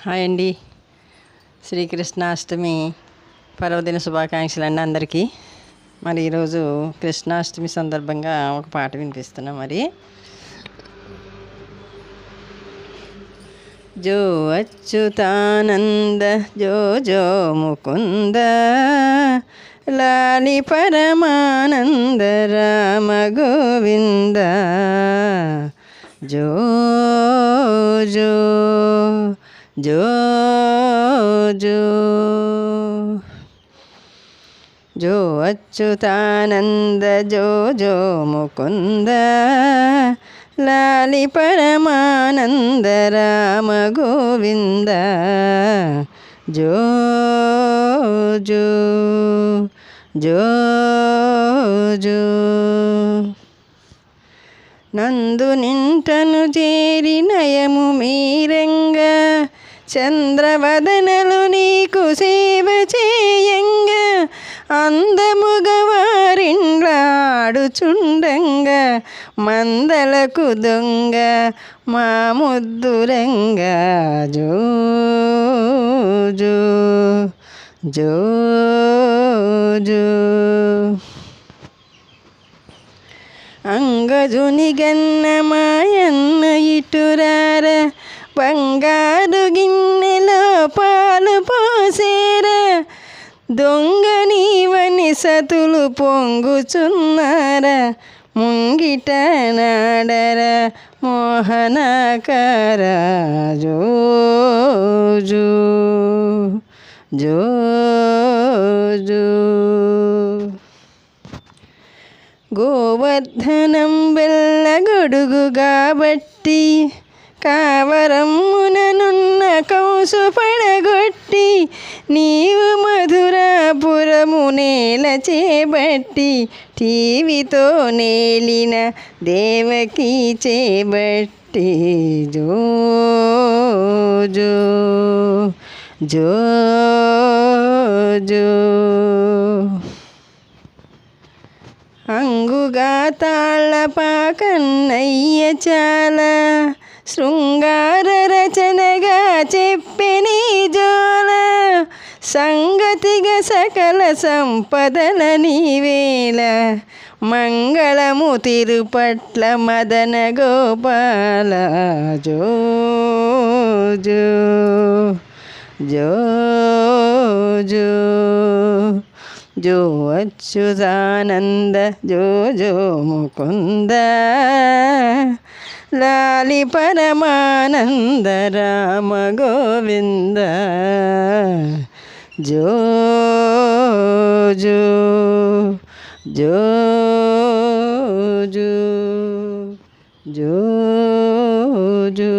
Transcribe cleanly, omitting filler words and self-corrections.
Hi అండి. శ్రీకృష్ణాష్టమి పర్వదిన శుభాకాంక్షలు అండి అందరికీ. మరి ఈరోజు కృష్ణాష్టమి సందర్భంగా ఒక పాట వినిపిస్తున్నాం. మరి జో అచ్యుతానంద జో జో ముకుంద లాలి పరమానంద రామ గోవింద జో జో జో జో జో అచ్యుతానంద జో జో ముకుంద లాలి పరమానంద రామ గోవింద జో జో జో జో నందు నింటను చేరి నయము మీరంగా చంద్రవదనలు నీకు సేవ చేయంగా అందముగవారిండ్లాడుచుండంగా మందలకు దొంగ మా ముద్దురంగా జో జో జో జో అంగజుని గన్న మాయన్న ఇటురార బంగారు గిన్నెలో పాలు పోసేర దొంగ నీవని సతులు పొంగుచున్నార ముంగిట నాడర మోహనకర జో జో జో జో గోవర్ధనం వెళ్ళగొడుగు కాబట్టి కావరమ్ముననున్న కౌసు పడగొట్టి నీవు మధురాపురము నేల చేబట్టి టీవీతో నేలిన దేవకీ చేబట్టి జో జో జో జో అంగుగా తాళ్ళపాకన్నయ్య చాలా శృంగార రచనగా చెప్పెని జోల సంగతిగా సకల సంపదల నీవేళ మంగళము తిరుపట్ల మదన గోపాల జో జో జో జో జో అచ్యుతానంద జో జో ముకుంద లాలి పరమానంద రామ గోవింద జో జో జో జో జో జో